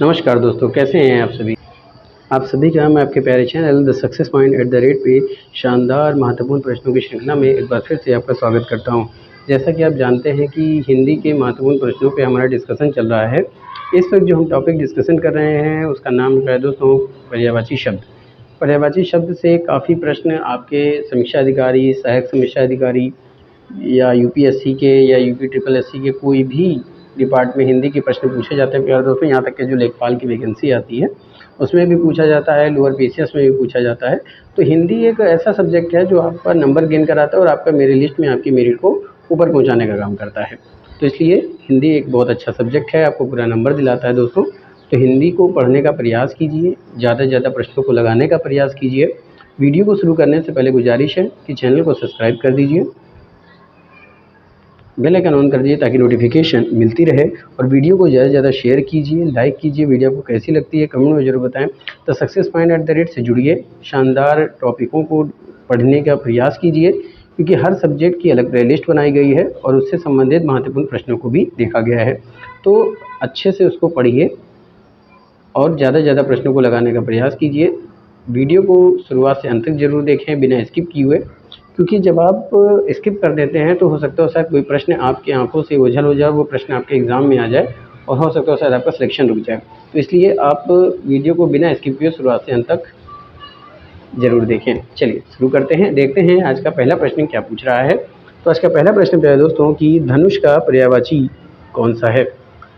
नमस्कार दोस्तों, कैसे हैं आप सभी का मैं आपके प्यारे channel the success point at the rate पे शानदार महत्वपूर्ण प्रश्नों की श्रृंखला में एक बार फिर से आपका स्वागत करता हूं। जैसा कि आप जानते हैं कि हिंदी के महत्वपूर्ण प्रश्नों पे हमारा डिस्कशन चल रहा है। इस वक्त जो हम टॉपिक डिस्कशन कर रहे हैं उसका नाम है दोस्तों पर्यायवाची शब्द। पर्यायवाची शब्द से काफ़ी प्रश्न आपके समीक्षा अधिकारी, सहायक समीक्षा अधिकारी या यूपीएससी के या यूपी ट्रिपल एससी के कोई भी डिपार्ट में हिंदी के प्रश्न पूछे जाते हैं प्यारे दोस्तों। यहाँ तक कि जो लेखपाल की वैकेंसी आती है उसमें भी पूछा जाता है, लोअर पीसीएस में भी पूछा जाता है। तो हिंदी एक ऐसा सब्जेक्ट है जो आपका नंबर गेन कराता है और आपका मेरिट लिस्ट में आपकी मेरिट को ऊपर पहुँचाने का काम करता है। तो इसलिए हिंदी एक बहुत अच्छा सब्जेक्ट है, आपको पूरा नंबर दिलाता है दोस्तों। तो हिंदी को पढ़ने का प्रयास कीजिए, ज़्यादा से ज़्यादा प्रश्नों को लगाने का प्रयास कीजिए। वीडियो को शुरू करने से पहले गुजारिश है कि चैनल को सब्सक्राइब कर दीजिए, बेल आइकन ऑन कर दीजिए ताकि नोटिफिकेशन मिलती रहे, और वीडियो को ज़्यादा से ज़्यादा शेयर कीजिए, लाइक कीजिए। वीडियो को कैसी लगती है कमेंट में ज़रूर बताएं। तो success point at the rate से जुड़िए, शानदार टॉपिकों को पढ़ने का प्रयास कीजिए, क्योंकि हर सब्जेक्ट की अलग प्लेलिस्ट बनाई गई है और उससे संबंधित महत्वपूर्ण प्रश्नों को भी देखा गया है। तो अच्छे से उसको पढ़िए और ज़्यादा से ज़्यादा प्रश्नों को लगाने का प्रयास कीजिए। वीडियो को शुरुआत से अंत तक ज़रूर देखें बिना स्किप किए हुए, क्योंकि जब आप स्किप कर देते हैं तो हो सकता है शायद कोई प्रश्न आपकी आंखों से ओझल हो जाए, वो प्रश्न आपके एग्ज़ाम में आ जाए और हो सकता है शायद आपका सिलेक्शन रुक जाए। तो इसलिए आप वीडियो को बिना स्किप किए शुरुआत से अंत तक ज़रूर देखें। चलिए शुरू करते हैं, देखते हैं आज का पहला प्रश्न क्या पूछ रहा है। तो आज का पहला प्रश्न प्यारे दोस्तों कि धनुष का पर्यायवाची कौन सा है।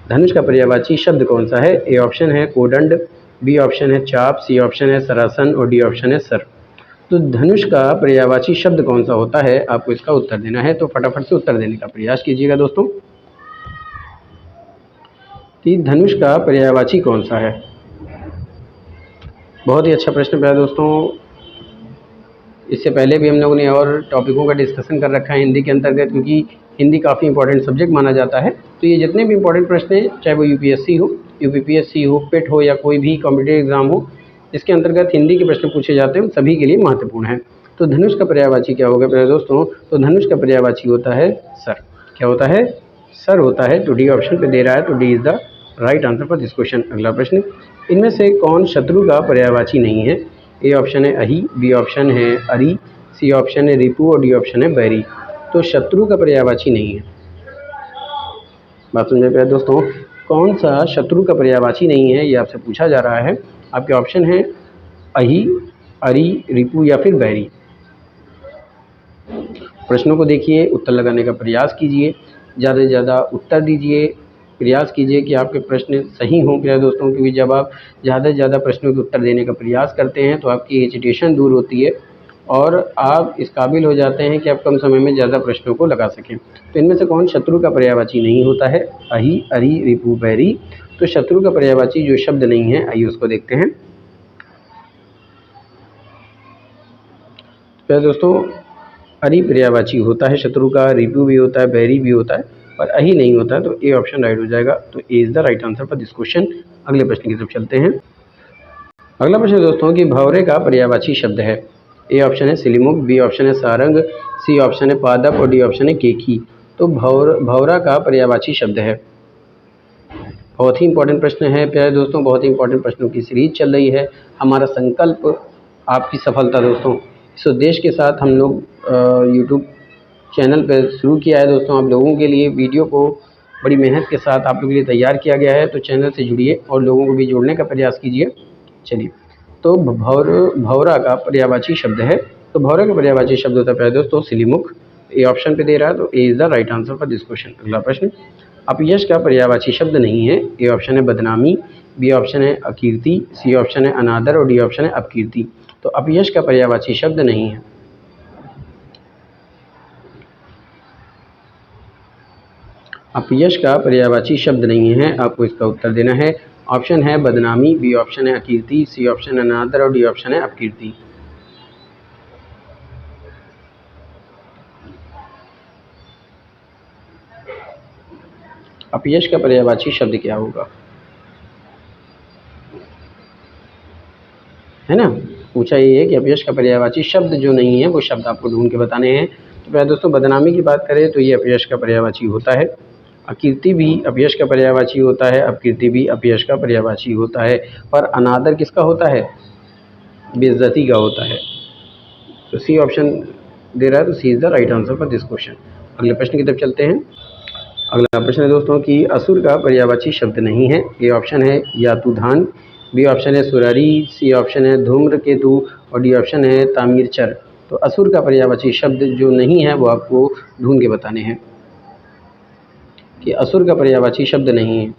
धनुष का पर्यायवाची शब्द कौन सा है। ए ऑप्शन है कोदंड, बी ऑप्शन है चाप, सी ऑप्शन है सरासन और डी ऑप्शन है सर। तो धनुष का पर्यायवाची शब्द कौन सा होता है, आपको इसका उत्तर देना है। तो फटाफट से उत्तर देने का प्रयास कीजिएगा दोस्तों कि धनुष का पर्यायवाची कौन सा है। बहुत ही अच्छा प्रश्न प्यारे दोस्तों। इससे पहले भी हम लोगों ने और टॉपिकों का डिस्कशन कर रखा है हिंदी के अंतर्गत, क्योंकि हिंदी काफ़ी इंपॉर्टेंट सब्जेक्ट माना जाता है। तो ये जितने भी इंपॉर्टेंट प्रश्न हैं, चाहे वो यूपीएससी हो, यूपीपीएससी हो, पिट हो या कोई भी कॉम्पिटिटिव एग्जाम हो, इसके अंतर्गत हिंदी के प्रश्न पूछे जाते हैं, सभी के लिए महत्वपूर्ण है। तो धनुष का पर्यायवाची क्या होगा प्यारे दोस्तों। तो धनुष का पर्यायवाची होता है सर। क्या होता है, सर होता है। तो डी ऑप्शन पे दे रहा है, तो D is the right answer for this question. अगला प्रश्न, इनमें से कौन शत्रु का पर्यायवाची नहीं है। ए ऑप्शन है अहि, बी ऑप्शन है अरि, सी ऑप्शन है रिपु और डी ऑप्शन है बैरी। तो शत्रु का पर्यायवाची नहीं है। बात समझ में दोस्तों, कौन सा शत्रु का पर्यायवाची नहीं है ये आपसे पूछा जा रहा है। आपके ऑप्शन है अहि, अरि, रिपु या फिर बैरी। प्रश्नों को देखिए, उत्तर लगाने का प्रयास कीजिए, ज़्यादा से ज़्यादा उत्तर दीजिए, प्रयास कीजिए कि आपके प्रश्न सही हों प्यारे दोस्तों। क्योंकि जब आप ज़्यादा से ज़्यादा प्रश्नों के उत्तर देने का प्रयास करते हैं तो आपकी हेजिटेशन दूर होती है और आप इस काबिल हो जाते हैं कि आप कम समय में ज़्यादा प्रश्नों को लगा सकें। तो इनमें से कौन शत्रु का पर्यायवाची नहीं होता है। अहि, अरि, रिपु, बैरी। तो शत्रु का पर्यायवाची जो शब्द नहीं है, आइए उसको देखते हैं। प्यारे दोस्तों, अरि पर्यायवाची होता है शत्रु का, रिपु भी होता है, बैरी भी होता है, और अहि नहीं होता है। तो ए ऑप्शन राइट हो जाएगा। तो A is the right answer for this question. अगले प्रश्न की तरफ चलते हैं। अगला प्रश्न दोस्तों कि भंवरे का पर्यायवाची शब्द है। ए ऑप्शन है सिलीमुख, बी ऑप्शन है सारंग, सी ऑप्शन है पादप और डी ऑप्शन है केकी। तो भंवरा का पर्यायवाची शब्द है। बहुत ही इंपॉर्टेंट प्रश्न है प्यारे दोस्तों, बहुत ही इंपॉर्टेंट प्रश्नों की सीरीज चल रही है। हमारा संकल्प आपकी सफलता दोस्तों, इस उद्देश्य के साथ हम लोग यूट्यूब चैनल पर शुरू किया है दोस्तों। आप लोगों के लिए वीडियो को बड़ी मेहनत के साथ आप लोगों के लिए तैयार किया गया है। तो चैनल से जुड़िए और लोगों को भी जोड़ने का प्रयास कीजिए। चलिए, तो भंवरा का पर्यायवाची शब्द है। तो भंवरा का पर्यायवाची शब्द होता है प्यारे दोस्तों सिलीमुख। ए ऑप्शन पे दे रहा है, तो A is the right answer for this question. अगला प्रश्न, अपयश का पर्यायवाची शब्द नहीं है। ए ऑप्शन है बदनामी, बी ऑप्शन है अकीर्ति, सी ऑप्शन है अनादर और डी ऑप्शन है अपकीर्ति। तो अपयश का पर्यायवाची शब्द नहीं है। अपयश का पर्यायवाची शब्द नहीं है, आपको इसका उत्तर देना है। ऑप्शन है बदनामी, बी ऑप्शन है अकीर्ति, सी ऑप्शन है अनादर और डी ऑप्शन है अपकीर्ति। अपयश का पर्यायवाची शब्द क्या होगा, है ना। पूछा ये है कि अपयश का पर्यायवाची शब्द जो नहीं है वो शब्द आपको ढूंढ के बताने हैं। तो प्यारे दोस्तों, बदनामी की बात करें तो ये अपयश का पर्यायवाची होता है। अकीर्ति भी अपयश का पर्यायवाची होता है, अपकीर्ति भी अपयश का पर्यायवाची होता है, पर अनादर किसका होता है? बेइज्जती का होता है। तो सी ऑप्शन दे रहा है, तो C is the right answer for this question. अगले प्रश्न की तरफ चलते हैं। अगला प्रश्न है दोस्तों कि असुर का पर्यायवाची शब्द नहीं है। ए ऑप्शन है यातुधान, बी ऑप्शन है सुरारी, सी ऑप्शन है धूम्रकेतु और डी ऑप्शन है तामीरचर। तो असुर का पर्यायवाची शब्द जो नहीं है वो आपको ढूंढ के बताने हैं कि असुर का पर्यायवाची शब्द नहीं है।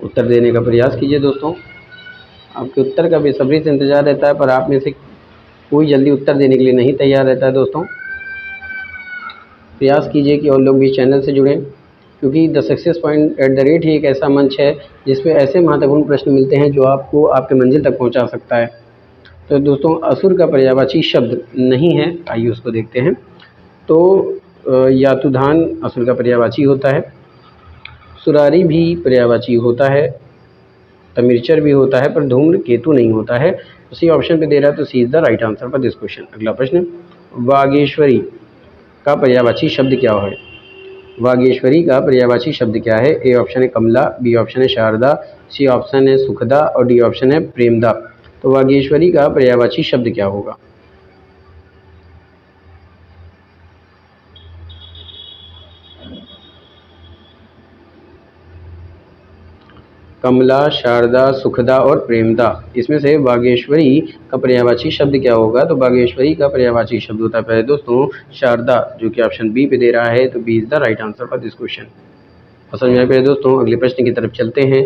उत्तर देने का प्रयास कीजिए दोस्तों। आपके उत्तर का बेसब्री से इंतजार रहता है, पर आप में से कोई जल्दी उत्तर देने के लिए नहीं तैयार रहता है दोस्तों। प्रयास कीजिए कि और लोग भी चैनल से जुड़ें, क्योंकि द सक्सेस पॉइंट @ ही एक ऐसा मंच है जिसमें ऐसे महत्वपूर्ण प्रश्न मिलते हैं जो आपको आपके मंजिल तक पहुंचा सकता है। तो दोस्तों असुर का पर्यायवाची शब्द नहीं है, आइए उसको देखते हैं। तो यातुधान असुर का पर्यायवाची होता है, सुरारी भी पर्यायवाची होता है, तमिरचर भी होता है, पर धूम्रकेतु नहीं होता है। उसी ऑप्शन पे दे रहा है, तो C is the right answer for this question. अगला प्रश्न, वागेश्वरी का पर्यायवाची शब्द क्या है? वागेश्वरी का पर्यायवाची शब्द क्या है? ए ऑप्शन है कमला, बी ऑप्शन है शारदा, सी ऑप्शन है सुखदा और डी ऑप्शन है प्रेमदा। तो वागेश्वरी का पर्यायवाची शब्द क्या होगा? कमला, शारदा, सुखदा और प्रेमदा, इसमें से बागेश्वरी का पर्यायवाची शब्द क्या होगा? तो बागेश्वरी का पर्यायवाची शब्द होता है पहले दोस्तों शारदा, जो कि ऑप्शन बी पे दे रहा है, तो B is the right answer for this question. और समझ में आया पहले दोस्तों। अगले प्रश्न की तरफ चलते हैं।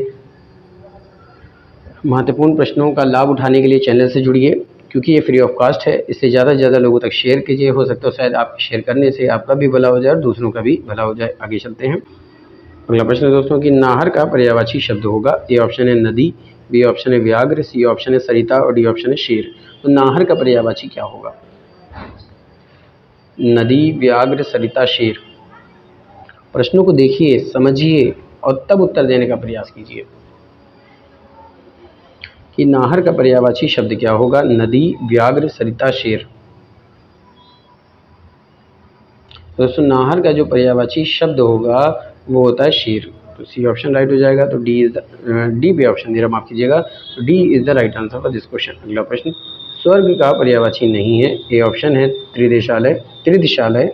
महत्वपूर्ण प्रश्नों का लाभ उठाने के लिए चैनल से जुड़िए, क्योंकि ये फ्री ऑफ कास्ट है। इससे ज़्यादा से ज़्यादा लोगों तक शेयर कीजिए, हो सकता है शायद आप शेयर करने से आपका भी भला हो जाए और दूसरों का भी भला हो जाए। आगे चलते हैं। अगला प्रश्न है दोस्तों कि नाहर का पर्यायवाची शब्द होगा। ए ऑप्शन है नदी, बी ऑप्शन है व्याघ्र, सी ऑप्शन है सरिता और डी ऑप्शन है शेर। तो नाहर का पर्यायवाची क्या होगा? नदी, व्याघ्र, सरिता, शेर। प्रश्नों को देखिए, समझिए और तब उत्तर देने का प्रयास कीजिए कि नाहर का पर्यायवाची शब्द क्या होगा। नदी, व्याघ्र, सरिता, शेर। दोस्तों नाहर का जो पर्यायवाची शब्द होगा वो होता है शेर। तो सी ऑप्शन राइट हो जाएगा। तो डी पे ऑप्शन दे रहा, माफ कीजिएगा, तो D is the right answer for this question. अगला प्रश्न, स्वर्ग का पर्यायवाची नहीं है। ए ऑप्शन है त्रिदिशालय,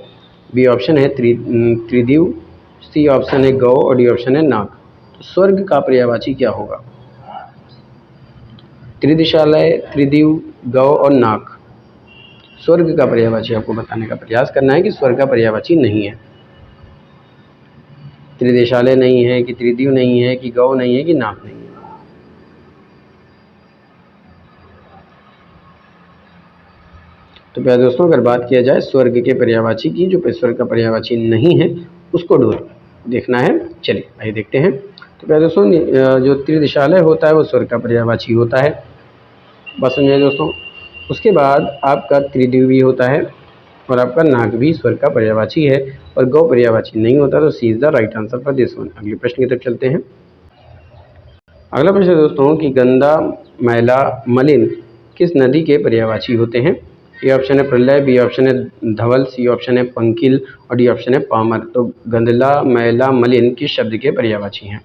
बी ऑप्शन है त्रिदिव, सी ऑप्शन है गौ और डी ऑप्शन है नाग। तो स्वर्ग का पर्यायवाची क्या होगा? त्रिदिशालय, त्रिदिव, गौ और नाग। स्वर्ग का पर्यायवाची आपको बताने का प्रयास करना है कि स्वर्ग का पर्यायवाची नहीं है। त्रिदेशालय नहीं है, कि त्रिदिव नहीं है, कि गौ नहीं है, कि नाग नहीं है। तो प्यारे दोस्तों अगर बात किया जाए स्वर्ग के पर्यायवाची की, जो स्वर्ग का पर्यायवाची नहीं है उसको देखना है। चलिए आइए देखते हैं। तो प्यारे दोस्तों जो त्रिदिशालय होता है वो स्वर्ग का पर्यायवाची होता है, बस समझिए दोस्तों। उसके बाद आपका त्रिदिव भी होता है और आपका नाग भी स्वर्ग का पर्यायवाची है, और गौ पर्यायवाची नहीं होता। तो C is the right answer for this one. अगले प्रश्न की तरफ चलते हैं। अगला प्रश्न है दोस्तों कि गंदा, मैला, मलिन किस नदी के पर्यायवाची होते हैं? ए ऑप्शन है प्रलय, बी ऑप्शन है धवल, सी ऑप्शन है पंकिल और डी ऑप्शन है पामर। तो गंदला, मैला, मलिन किस शब्द के पर्यायवाची हैं?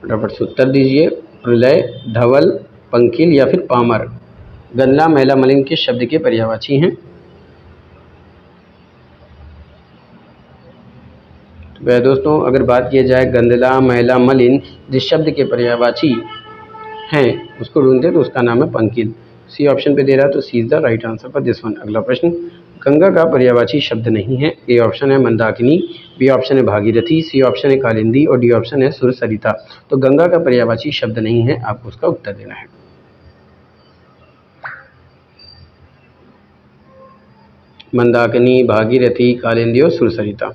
फटाफट से उत्तर दीजिए। प्रलय, धवल, पंकिल या फिर पामर। गंदला, मैला, मलिन किस शब्द के पर्यायवाची हैं? तो दोस्तों अगर बात किया जाए गंदला, मैला, मलिन जिस शब्द के पर्यायवाची हैं उसको ढूंढते हैं, तो उसका नाम है पंकिल। सी ऑप्शन पे दे रहा है, तो C is the right answer for this one. अगला प्रश्न, गंगा का पर्यायवाची शब्द नहीं है। ए ऑप्शन है मंदाकिनी, बी ऑप्शन है भागीरथी, सी ऑप्शन है कालिंदी और डी ऑप्शन है सुरसरिता। तो गंगा का पर्यायवाची शब्द नहीं है, आपको उसका उत्तर देना है। मंदाकिनी, भागीरथी, कालिंदी और सुरसरिता।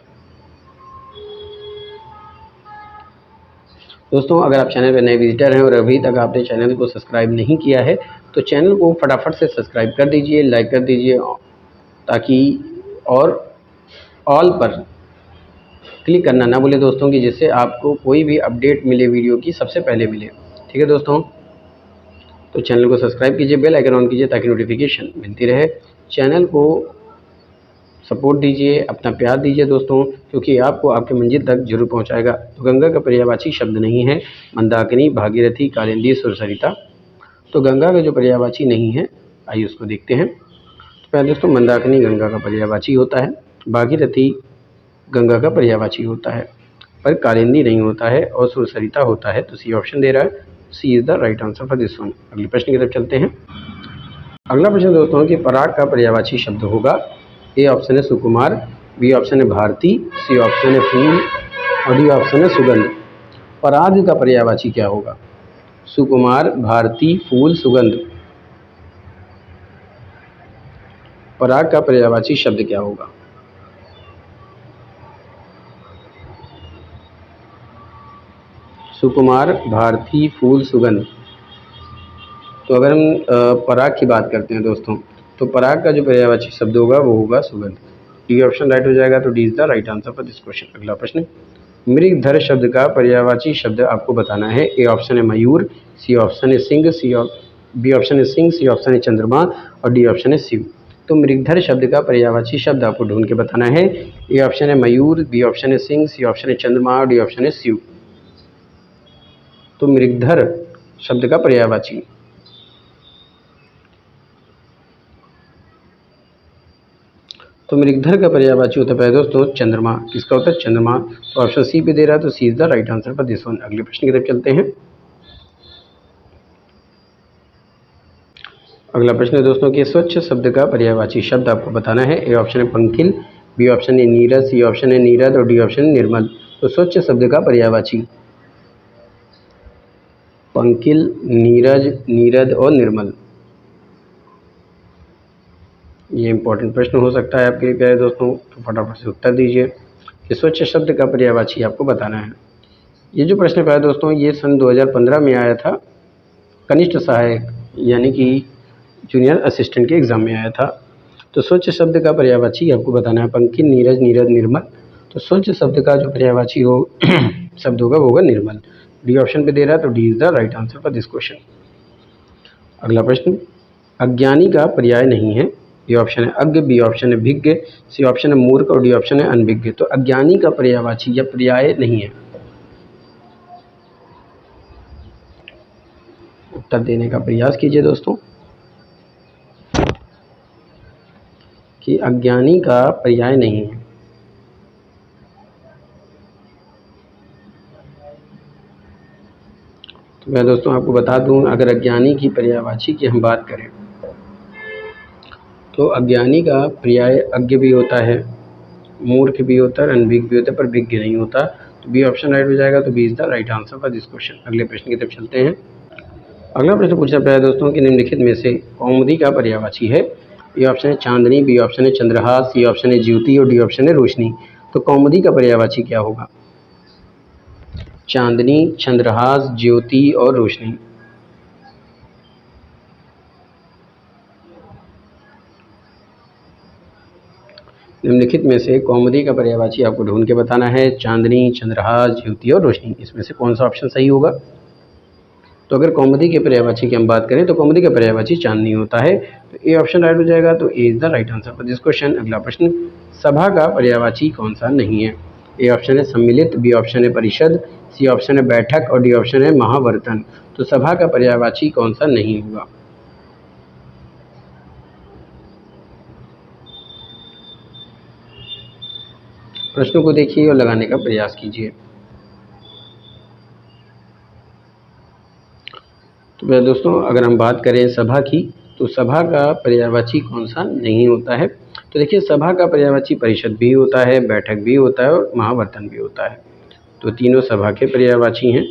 दोस्तों अगर आप चैनल पर नए विजिटर हैं और अभी तक आपने चैनल को सब्सक्राइब नहीं किया है तो चैनल को फटाफट से सब्सक्राइब कर दीजिए, लाइक कर दीजिए, ताकि और ऑल पर क्लिक करना ना भूलें दोस्तों, कि जिससे आपको कोई भी अपडेट मिले वीडियो की सबसे पहले मिले। ठीक है दोस्तों, तो चैनल को सब्सक्राइब कीजिए, बेल आइकन ऑन कीजिए ताकि नोटिफिकेशन मिलती रहे। चैनल को सपोर्ट दीजिए, अपना प्यार दीजिए दोस्तों, क्योंकि आपको आपके मंजिल तक जरूर पहुंचाएगा। तो गंगा का पर्यायवाची शब्द नहीं है मंदाकिनी, भागीरथी, कालिंदी, सुरसरिता। तो गंगा का जो पर्यायवाची नहीं है, आइए उसको देखते हैं। तो पहले दोस्तों, मंदाकिनी गंगा का पर्यायवाची होता है, भागीरथी गंगा का पर्यायवाची होता है, पर कालिंदी नहीं होता है और सुरसरिता होता है। तो सी ऑप्शन दे रहा है, C is the right answer for this one. अगले प्रश्न की तरफ चलते हैं। अगला प्रश्न दोस्तों कि पराग का पर्यायवाची शब्द होगा। ए ऑप्शन है सुकुमार, बी ऑप्शन है भारती, सी ऑप्शन है फूल और डी ऑप्शन है सुगंध। पराग का पर्यायवाची क्या होगा? सुकुमार, भारती, फूल, सुगंध। पराग का पर्यायवाची शब्द क्या होगा? सुकुमार, भारती, फूल, सुगंध। तो अगर हम पराग की बात करते हैं दोस्तों, तो पराग का जो पर्यायवाची शब्द होगा वो होगा सुगंध। डी ऑप्शन राइट हो जाएगा, तो D is the right answer for this question. अगला प्रश्न, मृगधर शब्द का पर्यायवाची शब्द आपको बताना है। ए ऑप्शन है मयूर, सी ऑप्शन है सिंह, बी ऑप्शन है सिंह, सी ऑप्शन है चंद्रमा और डी ऑप्शन है शिव। तो मृगधर शब्द का पर्यायवाची शब्द आपको ढूंढ के बताना है। ए ऑप्शन है मयूर, बी ऑप्शन है सिंह, सी ऑप्शन है चंद्रमा और डी ऑप्शन है शिव। तो मृगधर शब्द का पर्यायवाची, तो मृगधर का पर्यायवाची होता है दोस्तों चंद्रमा। किसका होता है? चंद्रमा। तो ऑप्शन सी पे दे रहा है, तो C is the right answer for this one. अगले प्रश्न की तरफ चलते हैं। अगला प्रश्न है दोस्तों कि स्वच्छ शब्द का पर्यायवाची शब्द आपको बताना है। ए ऑप्शन है पंकिल, बी ऑप्शन है नीरज, सी ऑप्शन है नीरद और डी ऑप्शन है निर्मल। तो स्वच्छ शब्द का पर्यायवाची पंकिल, नीरज, नीरद और निर्मल। ये इंपॉर्टेंट प्रश्न हो सकता है आपके लिए प्यारे दोस्तों, तो फटाफट से उत्तर दीजिए कि स्वच्छ शब्द का पर्यायवाची आपको बताना है। ये जो प्रश्न प्यारे दोस्तों, ये सन 2015 में आया था, कनिष्ठ सहायक यानी कि जूनियर असिस्टेंट के एग्जाम में आया था। तो स्वच्छ शब्द का पर्यायवाची आपको बताना है पंकिल, नीरज, नीरद, निर्मल। तो स्वच्छ शब्द का जो पर्यायवाची हो शब्द होगा वो होगा निर्मल। डी ऑप्शन पे दे रहा है, तो D is the right answer for this question. अगला प्रश्न, अज्ञानी का पर्याय नहीं है। ए ऑप्शन है अज्ञ, बी ऑप्शन है भिज्ञ, सी ऑप्शन है मूर्ख और डी ऑप्शन है अनभिज्ञ। तो अज्ञानी का पर्यायवाची या पर्याय नहीं है। उत्तर देने का प्रयास कीजिए दोस्तों कि अज्ञानी का पर्याय नहीं है। तो मैं दोस्तों आपको बता दूं, अगर अज्ञानी की पर्यायवाची की हम बात करें तो अज्ञानी का पर्याय अज्ञ भी होता है, मूर्ख भी होता है, अनभिज्ञ भी होता है, पर विज्ञ नहीं होता। तो बी ऑप्शन राइट हो जाएगा, तो B is the right answer for this question. अगले प्रश्न की तरफ चलते हैं। अगला प्रश्न पूछना पड़ा दोस्तों कि निम्नलिखित में से कौमुदी का पर्यायवाची है। ए ऑप्शन है चांदनी, बी ऑप्शन है चंद्रहास, सी ऑप्शन है ज्योति और डी ऑप्शन है रोशनी। तो कौमुदी का पर्यायवाची क्या होगा? चांदनी, चंद्रहास, ज्योति और रोशनी। निम्नलिखित में से कौमुदी का पर्यायवाची आपको ढूंढ के बताना है। चांदनी, चंद्रहास, ज्योति और रोशनी, इसमें से कौन सा ऑप्शन सही होगा? तो अगर कौमुदी के पर्यायवाची की हम बात करें तो कौमुदी का पर्यायवाची चांदनी होता है। तो ए ऑप्शन राइट हो जाएगा, तो A is the right answer for this question. अगला प्रश्न, सभा का पर्यायवाची कौन सा नहीं है? ए ऑप्शन है सम्मिलित, बी ऑप्शन है परिषद, सी ऑप्शन है बैठक और डी ऑप्शन है महावर्तन। तो सभा का पर्यायवाची कौन सा नहीं होगा? प्रश्नों को देखिए और लगाने का प्रयास कीजिए। तो मेरे दोस्तों, अगर हम बात करें सभा की, तो सभा का पर्यायवाची कौन सा नहीं होता है? तो देखिए, सभा का पर्यायवाची परिषद भी होता है, बैठक भी होता है और महावर्तन भी होता है। तो तीनों सभा के पर्यायवाची हैं,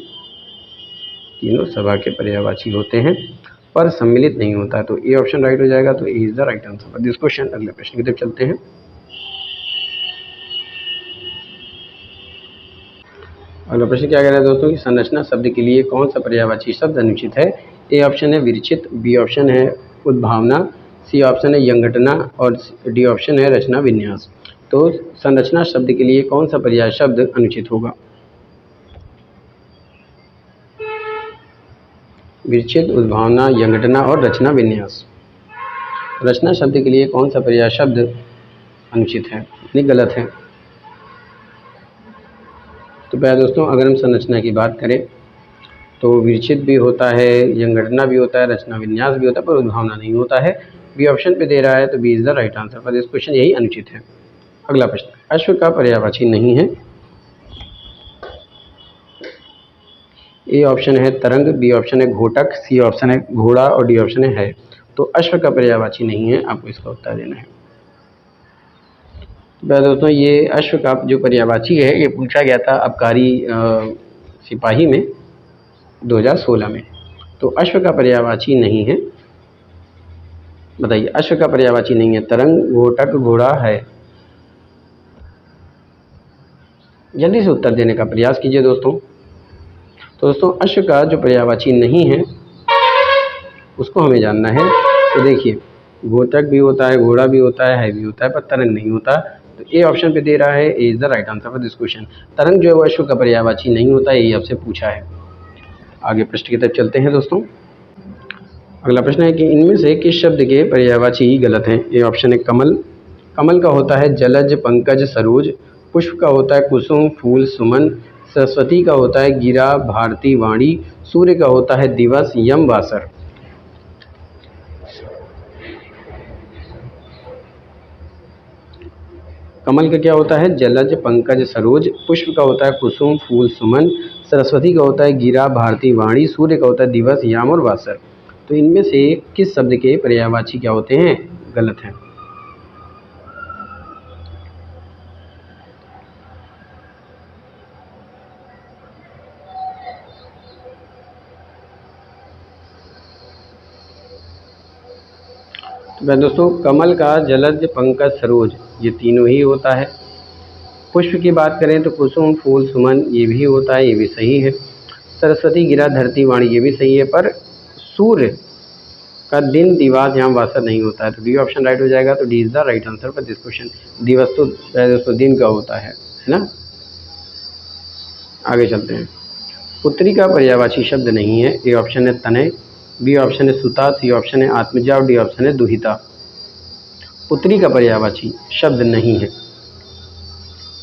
तीनों सभा के पर्यायवाची होते हैं, पर सम्मिलित नहीं होता। तो ए ऑप्शन राइट हो जाएगा, तो A is the right answer for this question. अगले प्रश्न की तरफ चलते हैं। अगला प्रश्न क्या कह रहा है दोस्तों कि संरचना शब्द के लिए कौन सा पर्यायवाची शब्द अनुचित है? ए ऑप्शन है विरचित, बी ऑप्शन है उद्भावना, सी ऑप्शन है यंगटना और डी ऑप्शन है रचना विन्यास। तो संरचना शब्द के लिए कौन सा पर्याय शब्द अनुचित होगा? विच्छेद, उद्भावना, यंगटना और रचना विन्यास। रचना शब्द के लिए कौन सा पर्याय शब्द अनुचित है, यानी गलत है? तो प्यारे दोस्तों, अगर हम संरचना की बात करें तो विच्छेद भी होता है, यंगटना भी होता है, रचना विन्यास भी होता है, पर उद्भावना नहीं होता है। बी ऑप्शन पे दे रहा है, तो B is the right answer for this question, यही अनुचित है। अगला प्रश्न, अश्व का पर्यायवाची नहीं है। ए ऑप्शन है तरंग, बी ऑप्शन है घोटक, सी ऑप्शन है घोड़ा और डी ऑप्शन है। तो अश्व का पर्यायवाची नहीं है, आपको इसका उत्तर देना है। तो दोस्तों, ये अश्व का जो पर्यायवाची है ये पूछा गया था आबकारी सिपाही में 2016 में। तो अश्व का पर्यायवाची नहीं है। बताइए, अश्व का पर्यायवाची नहीं है। तरंग, घोटक, घोड़ा है। जल्दी से उत्तर देने का प्रयास कीजिए दोस्तों। तो दोस्तों, अश्व का जो पर्यायवाची नहीं है उसको हमें जानना है। तो देखिए, घोटक भी होता है, घोड़ा भी होता है भी होता है, पर तरंग नहीं होता। तो ए ऑप्शन पे दे रहा है, A is the right answer for this question. तरंग जो है वो अश्व का पर्यायवाची नहीं होता, यही आपसे पूछा है। आगे प्रश्न की तरफ चलते हैं दोस्तों। अगला प्रश्न है कि इनमें से किस शब्द के पर्यायवाची गलत हैं? ए ऑप्शन है कमल। कमल का होता है जलज, पंकज, सरोज। पुष्प का होता है कुसुम, फूल, सुमन। सरस्वती का होता है गिरा, भारती, वाणी। सूर्य का होता है दिवस, यम, वासर। कमल का क्या होता है? जलज, पंकज, सरोज। पुष्प का होता है कुसुम, फूल, सुमन। सरस्वती का होता है गिरा, भारती, वाणी। सूर्य का होता है दिवस, याम और वासर। तो इनमें से किस शब्द के पर्यायवाची क्या होते हैं? गलत हैं। तो दोस्तों, कमल का जलज, पंकज, सरोज ये तीनों ही होता है। पुष्प की बात करें तो कुसुम, फूल, सुमन ये भी होता है, ये भी सही है। सरस्वती, गिरा, धरती, वाणी ये भी सही है, पर सूर्य का दिन, दिवस, याम, वासर नहीं होता है। तो डी ऑप्शन राइट हो जाएगा। तो D is the right answer for this question. दिवस तो दोस्तों दिन का होता है ना। आगे चलते हैं। पुत्री का पर्यायवाची शब्द नहीं है। ए ऑप्शन है तनय, बी ऑप्शन है सुता, सी ऑप्शन है आत्मजा और डी ऑप्शन है दुहिता। पुत्री का पर्यायवाची शब्द नहीं है।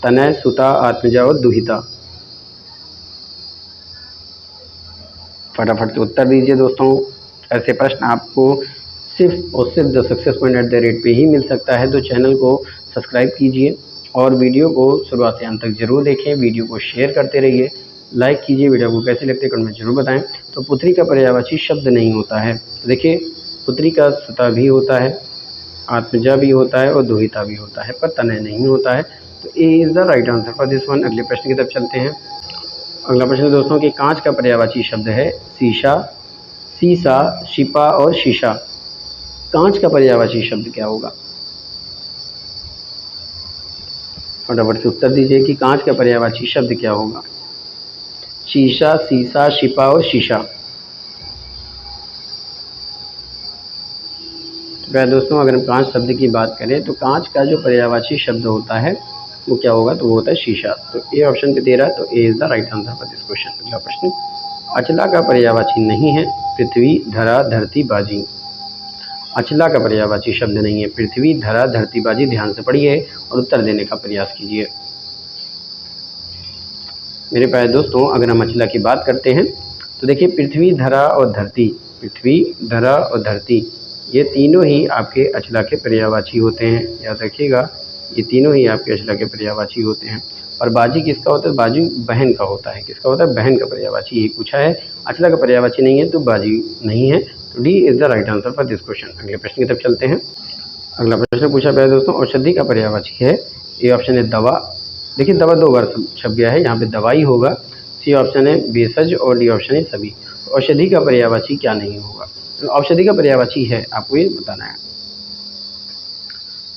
तनय, सुता, आत्मजा और दुहिता। फटाफट से उत्तर दीजिए दोस्तों। ऐसे प्रश्न आपको सिर्फ और सिर्फ the success point at the rate पे ही मिल सकता है। तो चैनल को सब्सक्राइब कीजिए और वीडियो को शुरुआत से अंत तक जरूर देखें। वीडियो को शेयर करते रहिए, लाइक कीजिए। वीडियो को कैसे लगते हैं कमेंट में जरूर बताएं। तो पुत्री का पर्यायवाची शब्द नहीं होता है। देखिए, पुत्री का सुता भी होता है, आत्मजा भी होता है और दुहिता भी होता है, पर तनय नहीं होता है। तो A is the right answer for this one. अगले प्रश्न की तरफ चलते हैं। अगला प्रश्न दोस्तों कि कांच का पर्यायवाची शब्द है शीशा, सीसा, शिपा और शीशा। कांच का पर्यायवाची शब्द क्या होगा? फटाफट से उत्तर दीजिए कि कांच का पर्यायवाची शब्द क्या होगा। शीशा, सीसा, शिपा और शीशा। तो दोस्तों, अगर हम कांच शब्द की बात करें तो कांच का जो पर्यायवाची शब्द होता है वो क्या होगा? तो वो होता है शीशा। तो ए ऑप्शन पे दे रहा है, तो A is the right answer for this question. अगला प्रश्न, अचला का पर्यायवाची नहीं है। पृथ्वी, धरा, धरती, बाजी। अचला का पर्यायवाची शब्द नहीं है। पृथ्वी, धरा, धरती, बाजी। ध्यान से पढ़िए और उत्तर देने का प्रयास कीजिए। मेरे प्यारे दोस्तों, अगर हम अचला की बात करते हैं तो देखिए, पृथ्वी, धरा और धरती, पृथ्वी, धरा और धरती ये तीनों ही आपके अचला के पर्यायवाची होते हैं। याद रखिएगा, ये तीनों ही आपके अचला के पर्यायवाची होते हैं। और बाजी किसका होता है? बाजी बहन का होता है। किसका होता है? बहन का पर्यायवाची। यही पूछा है। अचला का पर्यायवाची नहीं है तो बाजी नहीं है। तो D is the right answer for this question. अगले प्रश्न की तरफ चलते हैं। अगला प्रश्न पूछा गया दोस्तों, औषधि का पर्यायवाची है। ए ऑप्शन है दवा। देखिए, दवा दो बार छप गया है, यहाँ पे दवाई होगा। सी ऑप्शन है भेषज और डी ऑप्शन है सभी। तो औषधि का पर्यायवाची क्या नहीं होगा? तो औषधि का पर्यायवाची है, आपको ये बताना है।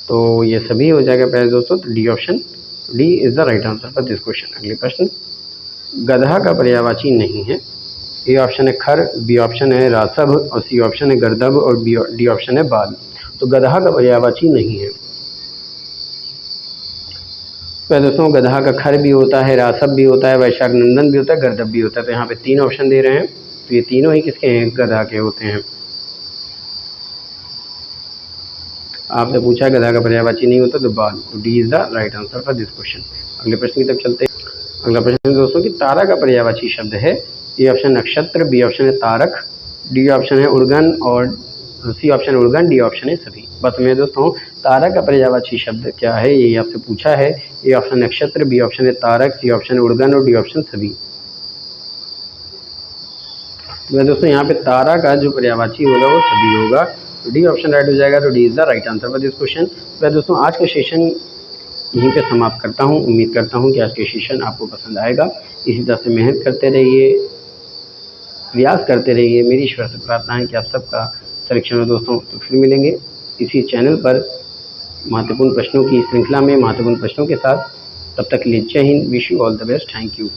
तो ये सभी हो जाएगा प्यारे दोस्तों। तो D option, D is the right answer for this question. अगले प्रश्न, गधा का पर्यायवाची नहीं है। ए ऑप्शन है खर, बी ऑप्शन है रासभ और सी ऑप्शन है गर्दभ और डी ऑप्शन है बाल। तो गधा का पर्यायवाची नहीं है। तो दोस्तों गधा का खर भी होता है, रासब भी होता है, वैशाख नंदन भी होता है, गर्दभ भी होता है। तो यहाँ पे 3 ऑप्शन दे रहे हैं, तो ये तीनों ही किसके हैं? गधा के होते हैं। आपने पूछा गधा का पर्यायवाची नहीं होता तो बाल, तो D is the right answer for this question. अगले प्रश्न की तरफ चलते हैं। अगला प्रश्न दोस्तों कि तारा का पर्यायवाची शब्द है। ए ऑप्शन नक्षत्र, बी ऑप्शन है तारक, डी ऑप्शन है उड़गन और सी ऑप्शन उड़गन, डी ऑप्शन है सभी। बस में दोस्तों तारा का पर्यायवाची शब्द क्या है ये आपसे पूछा है। ए ऑप्शन नक्षत्र, बी ऑप्शन है तारक, सी ऑप्शन उड़गन और डी ऑप्शन सभी। तो दोस्तों यहाँ पे तारा का जो पर्यायवाची होगा वो सभी होगा, तो डी ऑप्शन राइट हो जाएगा। तो D is the right answer for this question. तो दोस्तों आज का सेशन यहीं पे समाप्त करता हूँ। उम्मीद करता हूँ कि आज का सेशन आपको पसंद आएगा। इसी तरह से मेहनत करते रहिए, प्रयास करते रहिए। मेरी ईश्वर से प्रार्थना है कि आप सबका सिलेक्शन हो दोस्तों। तो फिर मिलेंगे इसी चैनल पर महत्वपूर्ण प्रश्नों की श्रृंखला में महत्वपूर्ण प्रश्नों के साथ। तब तक के लिए जय Hind, wish you all the best, thank you.